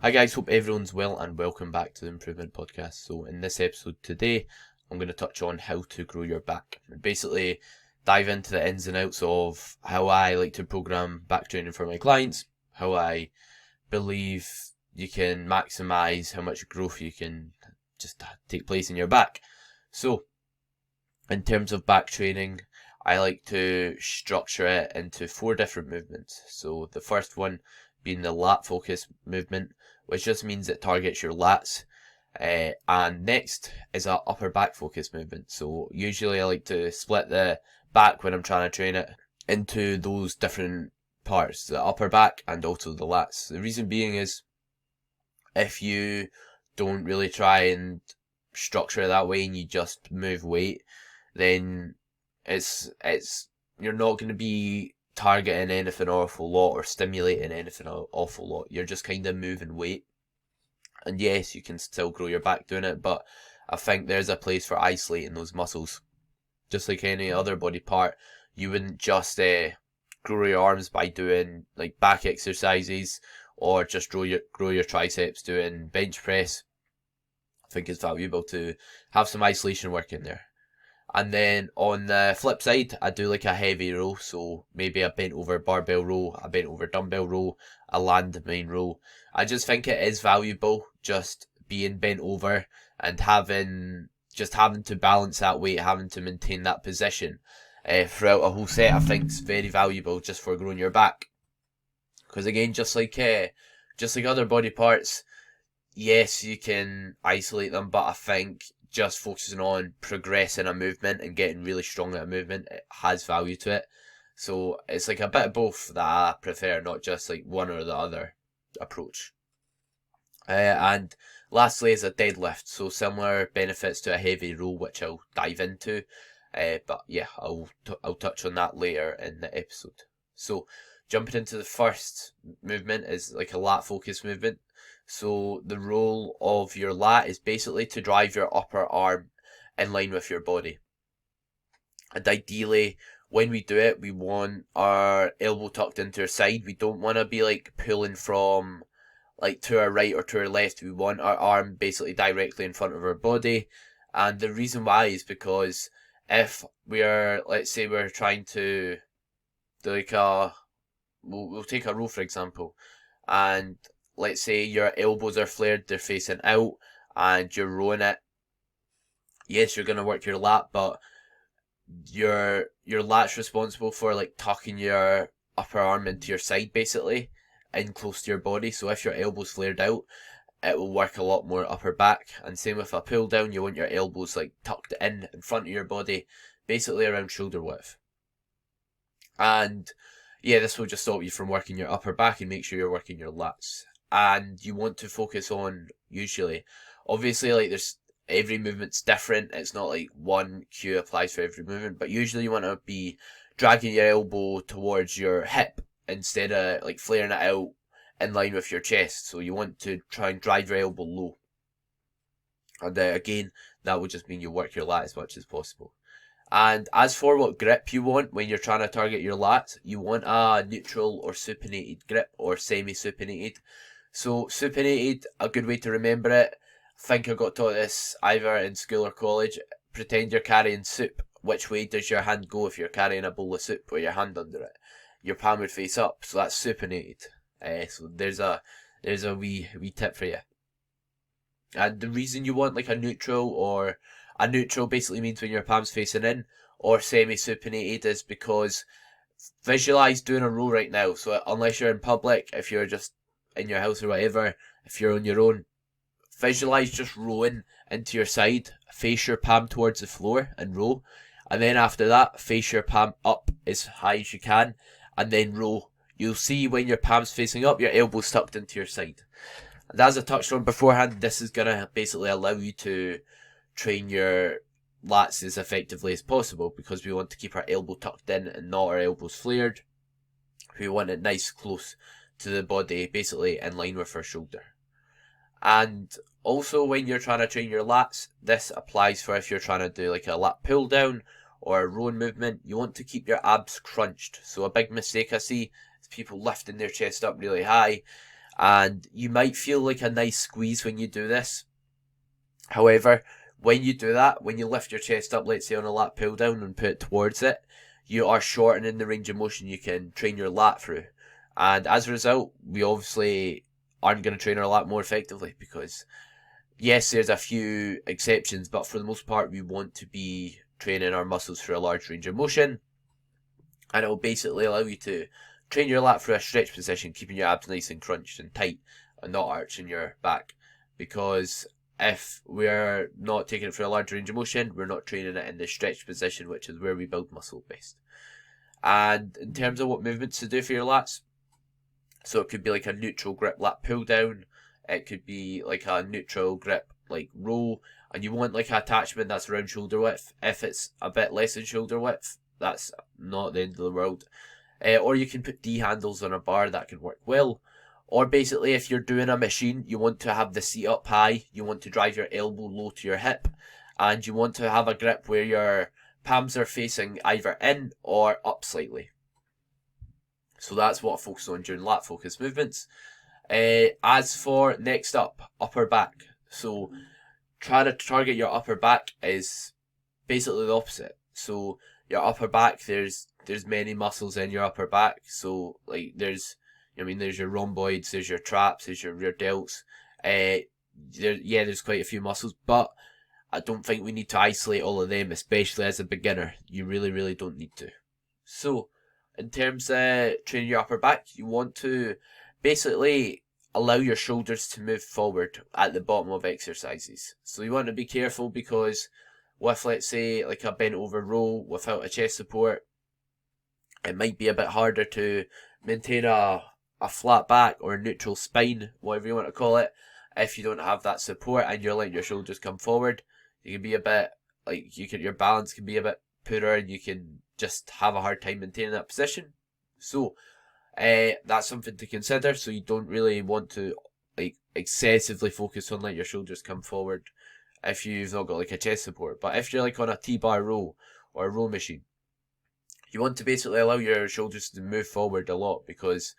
Hi guys, hope everyone's well and welcome back to the Improvement Podcast. So in this episode today, I'm going to touch on how to grow your back. And basically dive into the ins and outs of how I like to program back training for my clients, how I believe you can maximize how much growth you can just take place in your back. So in terms of back training, I like to structure it into 4 different movements. So the first one being the Lat Focus Movement, which just means it targets your lats. And next is a upper back focus movement. So usually I like to split the back when I'm trying to train it into those different parts, the upper back and also the lats. The reason being is if you don't really try and structure it that way and you just move weight, then it's you're not going to be targeting anything an awful lot or stimulating anything an awful lot. You're just kind of moving weight. And yes, you can still grow your back doing it, but I think there's a place for isolating those muscles. Just like any other body part, you wouldn't just grow your arms by doing like back exercises or just grow your triceps doing bench press. I think it's valuable to have some isolation work in there. And then on the flip side, I do like a heavy row, so maybe a bent over barbell row, a bent over dumbbell row, a landmine row. I just think it is valuable just being bent over and having to balance that weight, having to maintain that position throughout a whole set. I think is very valuable just for growing your back. Because again, just like other body parts, yes, you can isolate them, but I think just focusing on progressing a movement and getting really strong at a movement, it has value to it. So it's like a bit of both that I prefer, not just like one or the other approach. And lastly is a deadlift. So similar benefits to a heavy row, which I'll dive into. But yeah, I'll touch on that later in the episode. So jumping into the first movement is like a lat focus movement. So the role of your lat is basically to drive your upper arm in line with your body. And ideally, when we do it, we want our elbow tucked into our side. We don't want to be like pulling from like to our right or to our left. We want our arm basically directly in front of our body. And the reason why is because if we are, let's say we're trying to do like we'll take a row for example, and let's say your elbows are flared, they're facing out, and you're rowing it. Yes, you're going to work your lat, but your lat's responsible for like tucking your upper arm into your side basically, in close to your body. So if your elbow's flared out, it will work a lot more upper back. And same with a pull down, you want your elbows like tucked in front of your body, basically around shoulder width. And yeah, this will just stop you from working your upper back and make sure you're working your lats. And you want to focus on, usually, obviously like there's every movement's different, it's not like one cue applies for every movement, but usually you want to be dragging your elbow towards your hip instead of like flaring it out in line with your chest. So you want to try and drive your elbow low, and again, that would just mean you work your lat as much as possible. And as for what grip you want when you're trying to target your lats, you want a neutral or supinated grip or semi-supinated. So supinated, a good way to remember it, I think I got taught this either in school or college. Pretend you're carrying soup. Which way does your hand go if you're carrying a bowl of soup with your hand under it? Your palm would face up, so that's supinated. So there's a wee tip for you. And the reason you want like a neutral basically means when your palm's facing in, or semi-supinated is because visualize doing a row right now. So unless you're in public, if you're just in your house or whatever, if you're on your own, visualize just rowing into your side, face your palm towards the floor and row, and then after that, face your palm up as high as you can, and then row. You'll see when your palm's facing up, your elbow's tucked into your side. And as I touched on beforehand, this is going to basically allow you to train your lats as effectively as possible, because we want to keep our elbow tucked in and not our elbows flared. We want it nice close to the body, basically in line with our shoulder. And also when you're trying to train your lats, this applies for if you're trying to do like a lat pull down or a rowing movement, you want to keep your abs crunched. So a big mistake I see is people lifting their chest up really high and you might feel like a nice squeeze when you do this. However, when you do that, when you lift your chest up, let's say on a lat pull down and put it towards it, you are shortening the range of motion you can train your lat through. And as a result, we obviously aren't going to train our lat more effectively because, yes, there's a few exceptions, but for the most part, we want to be training our muscles through a large range of motion. And it will basically allow you to train your lat through a stretch position, keeping your abs nice and crunched and tight and not arching your back. Because if we're not taking it through a large range of motion, we're not training it in the stretch position, which is where we build muscle best. And in terms of what movements to do for your lats, so it could be like a neutral grip lat pull down, it could be like a neutral grip like row, and you want like an attachment that's around shoulder width. If it's a bit less than shoulder width, that's not the end of the world. Or you can put D handles on a bar, that can work well. Or basically, if you're doing a machine, you want to have the seat up high, you want to drive your elbow low to your hip, and you want to have a grip where your palms are facing either in or up slightly. So that's what I focus on during lat focus movements. As for next up, upper back. So trying to target your upper back is basically the opposite. So your upper back, there's many muscles in your upper back. So like there's your rhomboids, there's your traps, there's your rear delts. There's quite a few muscles, but I don't think we need to isolate all of them, especially as a beginner. You really, really don't need to. So in terms of training your upper back, you want to basically allow your shoulders to move forward at the bottom of exercises. So you want to be careful because with, let's say, like a bent over row without a chest support, it might be a bit harder to maintain a flat back or a neutral spine, whatever you want to call it, if you don't have that support and you're letting your shoulders come forward. You can be a bit, your balance can be a bit poorer and you can just have a hard time maintaining that position. So that's something to consider. So you don't really want to excessively focus on letting your shoulders come forward if you've not got a chest support. But if you're on a T-bar row or a row machine, you want to basically allow your shoulders to move forward a lot, because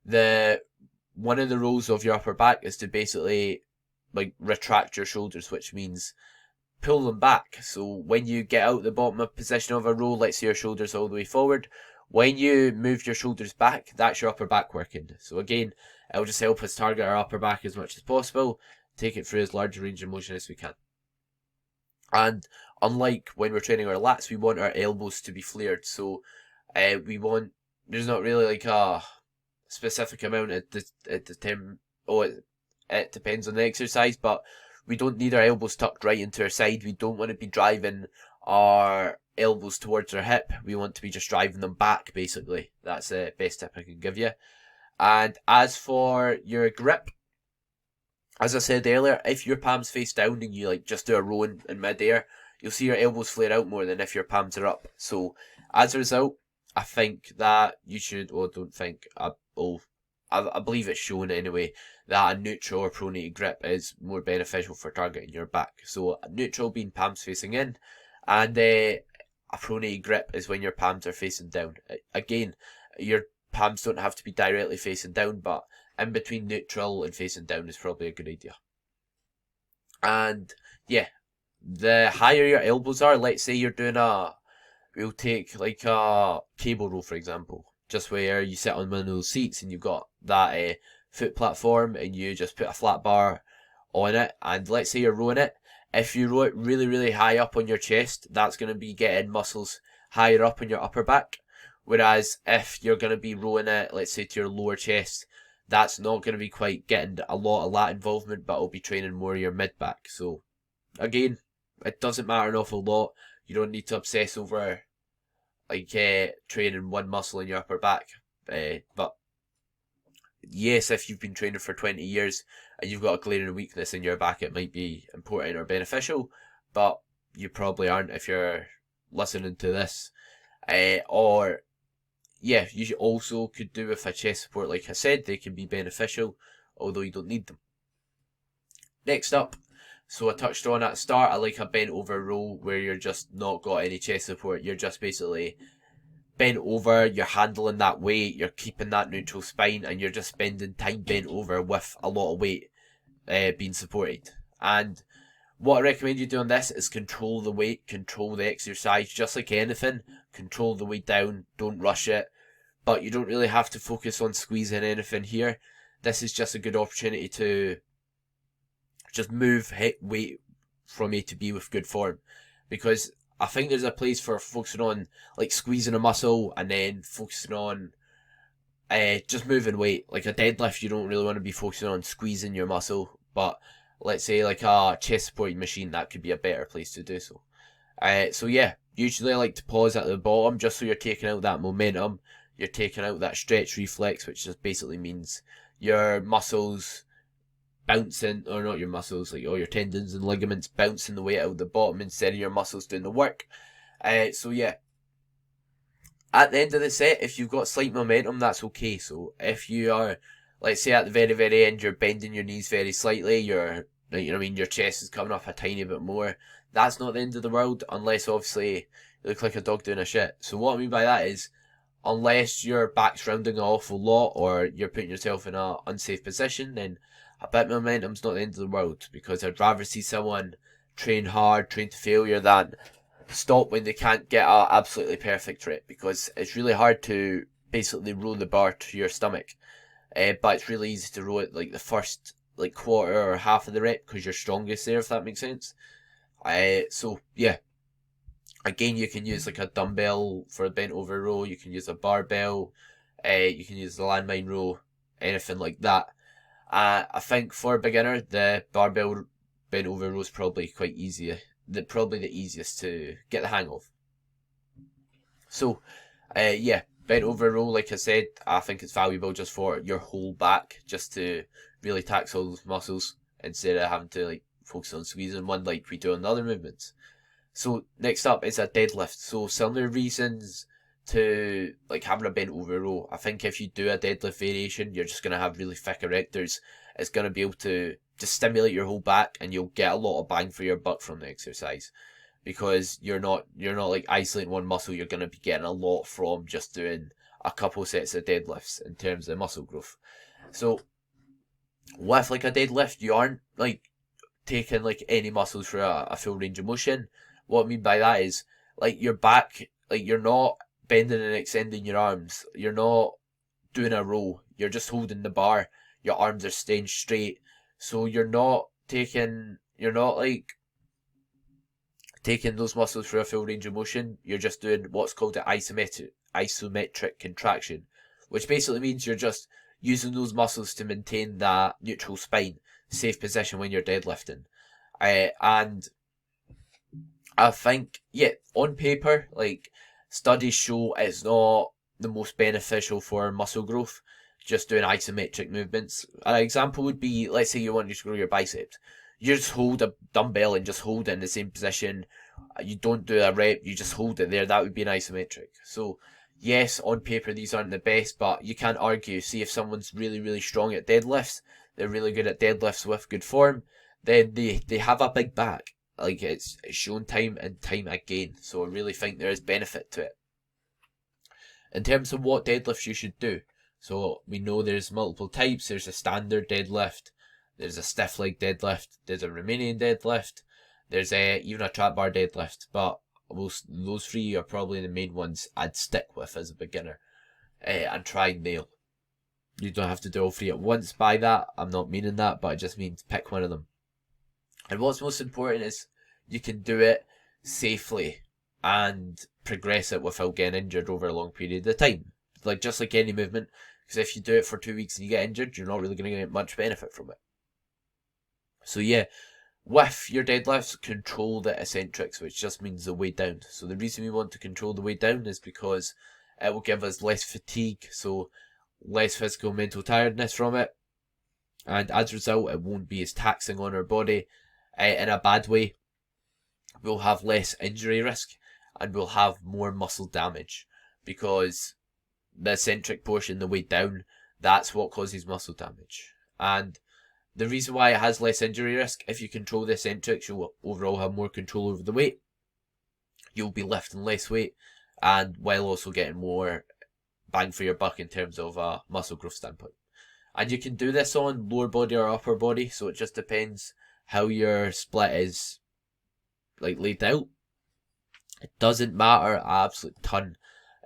one of the roles of your upper back is to basically retract your shoulders, which means pull them back. So when you get out the bottom of position of a row, let's say your shoulders all the way forward, when you move your shoulders back, that's your upper back working. So again, it'll just help us target our upper back as much as possible, take it through as large a range of motion as we can. And unlike when we're training our lats, we want our elbows to be flared. So there's not really a specific amount it depends on the exercise, but we don't need our elbows tucked right into our side. We don't want to be driving our elbows towards our hip. We want to be just driving them back, basically. That's the best tip I can give you. And as for your grip, as I said earlier, if your palms face down and you just do a row in midair, you'll see your elbows flare out more than if your palms are up. So as a result, I think that you should, I believe it's shown anyway, that a neutral or pronated grip is more beneficial for targeting your back. So neutral being palms facing in, and a pronated grip is when your palms are facing down. Again, your palms don't have to be directly facing down, but in between neutral and facing down is probably a good idea. And yeah, the higher your elbows are, let's say you're doing we'll take a cable row for example, just where you sit on one of those seats and you've got that foot platform and you just put a flat bar on it, and let's say you're rowing it. If you row it really, really high up on your chest, that's going to be getting muscles higher up in your upper back. Whereas if you're going to be rowing it, let's say to your lower chest, that's not going to be quite getting a lot of lat involvement, but it'll be training more your mid back. So again, it doesn't matter an awful lot. You don't need to obsess over training one muscle in your upper back. But yes, if you've been training for 20 years and you've got a glaring weakness in your back, it might be important or beneficial, but you probably aren't if you're listening to this. You also could do with a chest support. Like I said, they can be beneficial, although you don't need them. Next up, so I touched on at the start, I like a bent over row where you're just not got any chest support. You're just basically bent over, you're handling that weight, you're keeping that neutral spine, and you're just spending time bent over with a lot of weight being supported. And what I recommend you do on this is control the weight, control the exercise, just like anything. Control the weight down, don't rush it. But you don't really have to focus on squeezing anything here. This is just a good opportunity to just move weight from A to B with good form. Because I think there's a place for focusing on like squeezing a muscle and then focusing on just moving weight. Like a deadlift, you don't really want to be focusing on squeezing your muscle, but let's say like a chest supporting machine, that could be a better place to do so. So yeah, usually I like to pause at the bottom just so you're taking out that momentum, you're taking out that stretch reflex, which just basically means your muscles bouncing, or not your muscles, like all your tendons and ligaments bouncing the weight out the bottom instead of your muscles doing the work. So yeah, at the end of the set, if you've got slight momentum, that's okay. So if you are, let's say at the very, very end, you're bending your knees very slightly, you know what I mean, your chest is coming up a tiny bit more, that's not the end of the world, unless obviously you look like a dog doing a shit. So what I mean by that is, unless your back's rounding an awful lot, or you're putting yourself in an unsafe position, then a bit of momentum's not the end of the world, because I'd rather see someone train hard, train to failure, than stop when they can't get a absolutely perfect rep, because it's really hard to basically row the bar to your stomach. But it's really easy to row it like the first like quarter or half of the rep, because you're strongest there, if that makes sense. So yeah, again, you can use like a dumbbell for a bent over row, you can use a barbell, you can use the landmine row, anything like that. I think for a beginner, the barbell bent over row is probably quite easy. Probably the easiest to get the hang of. So, yeah, bent over row, like I said, I think it's valuable just for your whole back, just to really tax all those muscles instead of having to like focus on squeezing one like we do on the other movements. So next up is a deadlift. So similar reasons to like having a bent over row. I think if you do a deadlift variation, you're just gonna have really thick erectors. It's gonna be able to just stimulate your whole back, and you'll get a lot of bang for your buck from the exercise, because you're not like isolating one muscle. You're gonna be getting a lot from just doing a couple sets of deadlifts in terms of muscle growth. So with like a deadlift, you aren't like taking like any muscles for a full range of motion. What I mean by that is like your back, like you're not bending and extending your arms. You're not doing a row. You're just holding the bar. Your arms are staying straight. So you're not like taking those muscles for a full range of motion. You're just doing what's called an isometric contraction, which basically means you're just using those muscles to maintain that neutral spine, safe position when you're deadlifting. And I think, yeah, on paper, like, studies show it's not the most beneficial for muscle growth, just doing isometric movements. An example would be, let's say you want to grow your biceps. You just hold a dumbbell and just hold it in the same position. You don't do a rep, you just hold it there. That would be an isometric. So, yes, on paper these aren't the best, but you can't argue. See, if someone's really, really strong at deadlifts, they're really good at deadlifts with good form, then they have a big back. Like, it's shown time and time again. So I really think there is benefit to it. In terms of what deadlifts you should do, so we know there's multiple types. There's a standard deadlift, there's a stiff leg deadlift, there's a Romanian deadlift, there's even a trap bar deadlift. But those three are probably the main ones I'd stick with as a beginner, and try and nail. You don't have to do all three at once. By that, I'm not meaning that, but it just means pick one of them. And what's most important is you can do it safely and progress it without getting injured over a long period of time. Like, just like any movement, because if you do it for 2 weeks and you get injured, you're not really going to get much benefit from it. So yeah, with your deadlifts, control the eccentrics, which just means the weight down. So the reason we want to control the weight down is because it will give us less fatigue, so less physical mental tiredness from it, and as a result it won't be as taxing on our body in a bad way. We'll have less injury risk, and we'll have more muscle damage, because the eccentric portion, the weight down, that's what causes muscle damage. And the reason why it has less injury risk, if you control the eccentrics, you'll overall have more control over the weight. You'll be lifting less weight, and while also getting more bang for your buck in terms of a muscle growth standpoint. And you can do this on lower body or upper body, so it just depends how your split is like laid out. It doesn't matter an absolute ton.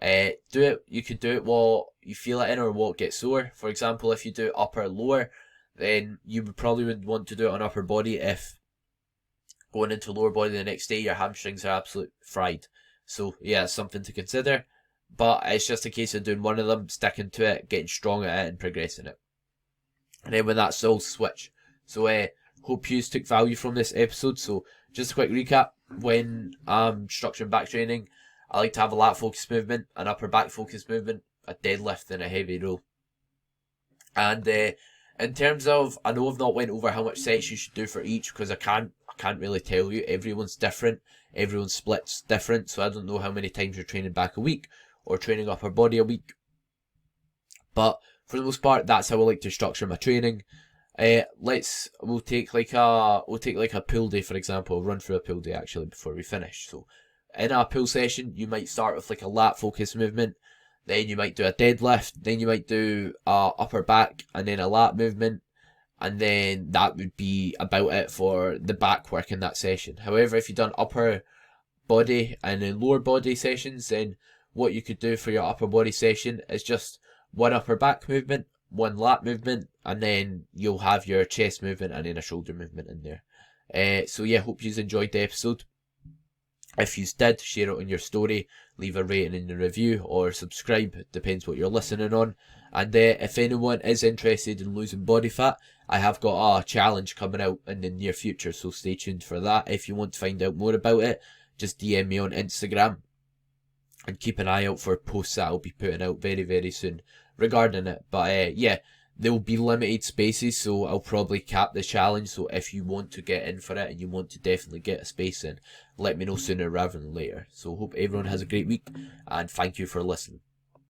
Do it. You can do it what you feel it in or what gets sore. For example, if you do upper lower, then you would probably want to do it on upper body if going into lower body the next day your hamstrings are absolutely fried. So yeah, it's something to consider. But it's just a case of doing one of them, sticking to it, getting strong at it, and progressing it. And then when that's all, switch. So hope you took value from this episode. So just a quick recap. When I'm structuring back training, I like to have a lat focus movement, an upper back focus movement, a deadlift, and a heavy row. And in terms of, I know I've not went over how much sets you should do for each, because I can't really tell you. Everyone's different. Everyone's split's different. So I don't know how many times you're training back a week or training upper body a week. But for the most part, that's how I like to structure my training. We'll take like a pull day, for example. I'll run through a pull day actually before we finish. So in a pull session, you might start with like a lat focus movement, then you might do a deadlift, then you might do a upper back, and then a lat movement, and then that would be about it for the back work in that session. However, if you've done upper body and then lower body sessions, then what you could do for your upper body session is just one upper back movement, one lat movement, and then you'll have your chest movement and then a shoulder movement in there. So yeah, hope you enjoyed the episode. If you did, share it on your story, leave a rating in the review, or subscribe, it depends what you're listening on. And if anyone is interested in losing body fat, I have got a challenge coming out in the near future, so stay tuned for that. If you want to find out more about it, just DM me on Instagram, and keep an eye out for posts that I'll be putting out very, very soon regarding it. But yeah, there will be limited spaces, so I'll probably cap the challenge. So if you want to get in for it and you want to definitely get a space in, let me know sooner rather than later. So hope everyone has a great week, and thank you for listening.